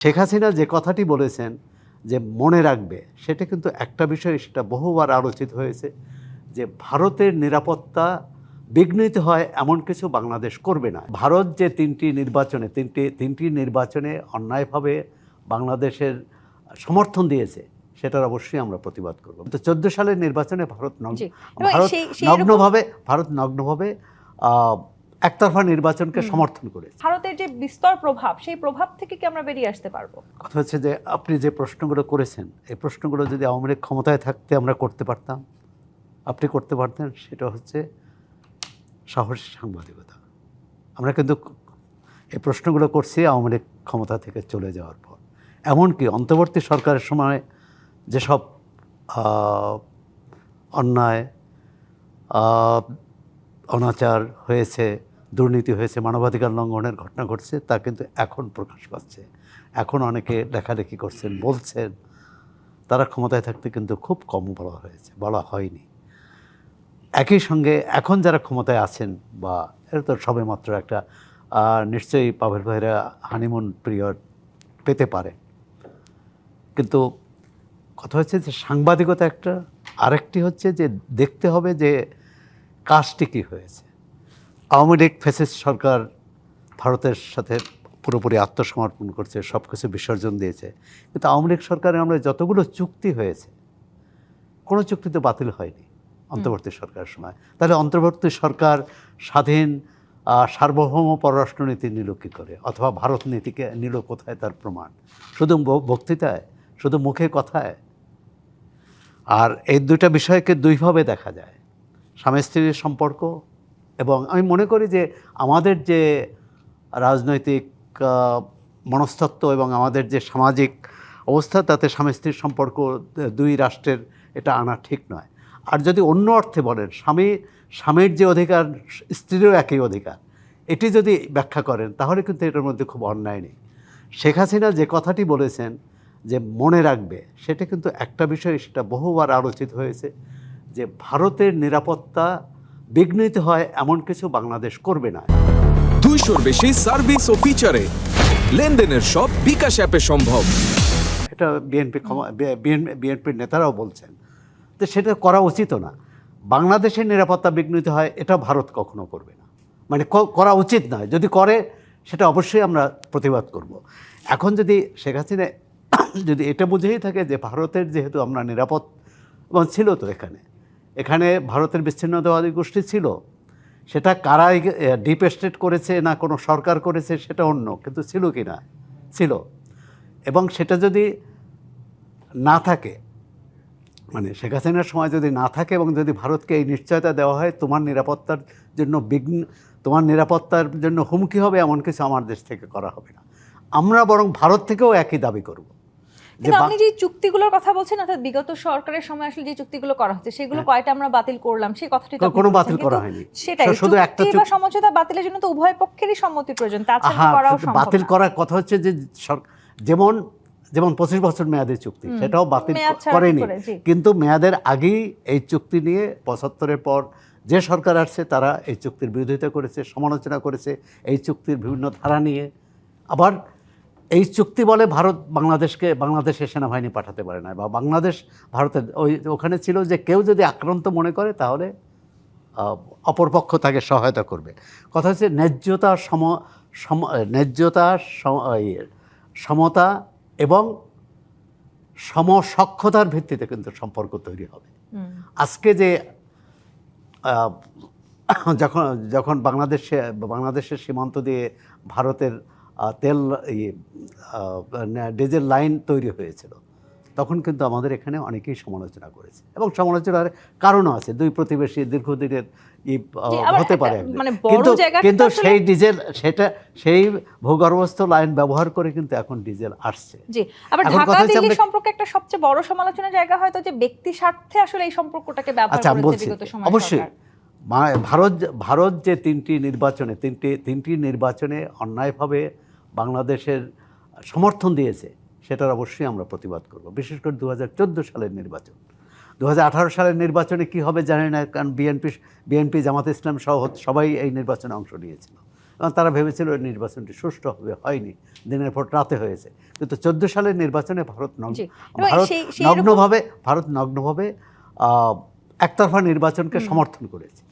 শেখ হাসিনা যে কথাটি বলেছেন যে মনে রাখবে, সেটা কিন্তু একটা বিষয়, সেটা বহুবার আলোচিত হয়েছে যে ভারতের নিরাপত্তা বিঘ্নিত হয় এমন কিছু বাংলাদেশ করবে না। ভারত যে তিনটি নির্বাচনে অন্যায়ভাবে বাংলাদেশের সমর্থন দিয়েছে, সেটার অবশ্যই আমরা প্রতিবাদ করব। তো 14 সালের নির্বাচনে ভারত নগ্নভাবে একতরফা নির্বাচনকে সমর্থন করেছে। ভারতের যে বিস্তর প্রভাব, সেই প্রভাব থেকে কি আমরা বেরিয়ে আসতে পারবো? কথা হচ্ছে যে আপনি যে প্রশ্নগুলো করেছেন, এই প্রশ্নগুলো যদি আওয়ামী লীগ ক্ষমতায় থাকতে আমরা করতে পারতাম, আপনি করতে পারতেন, সেটা হচ্ছে সাহসী সাংবাদিকতা। আমরা কিন্তু এই প্রশ্নগুলো করছি আওয়ামী লীগ ক্ষমতা থেকে চলে যাওয়ার পর। এমনকি অন্তর্বর্তী সরকারের সময় যেসব অন্যায়, অনাচার হয়েছে, দুর্নীতি হয়েছে, মানবাধিকার লঙ্ঘনের ঘটনা ঘটছে, তা কিন্তু এখন প্রকাশ পাচ্ছে। এখন অনেকে লেখালেখি করছেন, বলছেন। তারা ক্ষমতায় থাকতে কিন্তু খুব কম বলা হয়নি। একই সঙ্গে এখন যারা ক্ষমতায় আছেন, বা এরা তো সবে মাত্র একটা নিশ্চয়ই পাভেল ভাইরা হানিমুন পিরিয়ড পেতে পারে, কিন্তু কথা হচ্ছে যে সাংবাদিকতা একটা, আরেকটি হচ্ছে যে দেখতে হবে যে কাজটি কী হয়েছে। আওয়ামী লীগ ফ্যাসিস্ট সরকার ভারতের সাথে পুরোপুরি আত্মসমর্পণ করছে, সব কিছু বিসর্জন দিয়েছে, কিন্তু আওয়ামী লীগ সরকারের আমরা যতগুলো চুক্তি হয়েছে, কোনো চুক্তি তো বাতিল হয়নি অন্তর্বর্তী সরকারের সময়। তাহলে অন্তর্বর্তী সরকার স্বাধীন সার্বভৌম পররাষ্ট্রনীতি নিল কী করে, অথবা ভারত নীতিকে নিল কোথায়? তার প্রমাণ শুধু বক্তৃতায়, শুধু মুখে কথায়। আর এই দুইটা বিষয়কে দুইভাবে দেখা যায়, স্বামী স্ত্রীর সম্পর্ক, এবং আমি মনে করি যে আমাদের যে রাজনৈতিক মনস্তত্ত্ব এবং আমাদের যে সামাজিক অবস্থা, তাতে স্বামী স্ত্রীর সম্পর্ক দুই রাষ্ট্রের এটা আনা ঠিক নয়। আর যদি অন্য অর্থে বলেন, স্বামীর যে অধিকার, স্ত্রীরও একই অধিকার, এটি যদি ব্যাখ্যা করেন, তাহলে কিন্তু এটার মধ্যে খুব অন্যায় নেই। শেখ হাসিনা যে কথাটি বলেছেন যে মনে রাখবে, সেটা কিন্তু একটা বিষয়, সেটা বহুবার আলোচিত হয়েছে যে ভারতের নিরাপত্তা বিঘ্নিত হয় এমন কিছু বাংলাদেশ করবে না। 200-র বেশি সার্ভিস ও ফিচারে লেনদেনের সব বিকাশ অ্যাপে সম্ভব। এটা বিএনপির নেতারাও বলছেন, তো সেটা করা উচিত না। বাংলাদেশের নিরাপত্তা বিঘ্নিত হয়, এটা ভারত কখনো করবে না, মানে করা উচিত নয়। যদি করে, সেটা অবশ্যই আমরা প্রতিবাদ করব। এখন যদি শেখ হাসিনা যদি এটা বুঝেই থাকে যে ভারতের যেহেতু আমরা নিরাপদ, এবং ছিল তো এখানে ভারতের বিচ্ছিন্নতাবাদী গোষ্ঠী ছিল, সেটা কারা ডিপ স্টেট করেছে না কোনো সরকার করেছে সেটা অন্য, কিন্তু ছিল কি না, ছিল। এবং সেটা যদি না থাকে, মানে শেখ হাসিনার সময় যদি না থাকে, এবং যদি ভারতকে এই নিশ্চয়তা দেওয়া হয় তোমার নিরাপত্তার জন্য হুমকি হবে এমন কিছু আমার দেশ থেকে করা হবে না, আমরা বরং ভারত থেকেও একই দাবি করব। আপনি যে চুক্তিগুলোর কথা বলছেন, অর্থাৎ বিগত সরকারের সময় আসলে যে চুক্তিগুলো করা হচ্ছে, সেগুলো কয়টা আমরা বাতিল করলাম, সেই কথাটি তো কোনো বাতিল করা হয়নি। সেটাই, শুধু একটা চুক্তি বা সমঝোতা বাতিলের জন্য তো উভয় পক্ষেরই সম্মতি প্রয়োজন, তাছাড়া করাও সম্ভব না। বাতিল করার কথা হচ্ছে যে যেমন 25 বছর মেয়াদের চুক্তি, সেটাও বাতিল করেনি, কিন্তু মেয়াদের আগেই এই চুক্তি নিয়ে 75-এর পর যে সরকার আসছে, তারা এই চুক্তির বিরোধিতা করেছে, সমালোচনা করেছে, এই চুক্তির বিভিন্ন ধারা নিয়ে। আবার এই চুক্তি বলে ভারত বাংলাদেশে সেনাবাহিনী পাঠাতে পারে না, বা বাংলাদেশ ভারতের ওখানে ছিল যে কেউ যদি আক্রান্ত মনে করে, তাহলে অপরপক্ষ তাকে সহায়তা করবে। কথা হচ্ছে ন্যায্যতা, সমতা এবং সমসক্ষতার ভিত্তিতে কিন্তু সম্পর্ক তৈরি হবে। আজকে যে যখন বাংলাদেশের সীমান্ত দিয়ে ভারতের ডিজেল লাইন তৈরি হয়েছিল, তখন কিন্তু আমাদের এখানে অনেকেই সমালোচনা করেছে, এবং সমালোচনার কারণও আছে। দুই প্রতিবেশী দীর্ঘদিনের হতে পারে, কিন্তু সেই ভূগর্ভস্থ লাইন ব্যবহার করে কিন্তু এখন ডিজেল আসছে। আবার ঢাকা দিল্লি সম্পর্কে একটা সবচেয়ে বড় সমালোচনার জায়গা হয়তো যে ব্যক্তি স্বার্থে আসলে এই সম্পর্কটাকে ব্যবহার করেছে বিগত সময়ে। অবশ্যই ভারত যে তিনটি নির্বাচনে অন্যায়ভাবে বাংলাদেশের সমর্থন দিয়েছে, সেটার অবশ্যই আমরা প্রতিবাদ করব। বিশেষ করে 2014 সালের নির্বাচন, 2018 সালের নির্বাচনে কি হবে জানি না, কারণ বিএনপি, জামাত ইসলাম সহ সবাই এই নির্বাচনে অংশ নিয়েছিল, কারণ তারা ভেবেছিল ওই নির্বাচনটি সুষ্ঠু হবে, হয়নি, দিনের পর রাতে হয়েছে। কিন্তু 14 সালের নির্বাচনে জি, এবং সেই ভারত নগ্নভাবে একতরফা নির্বাচনকে সমর্থন করেছে।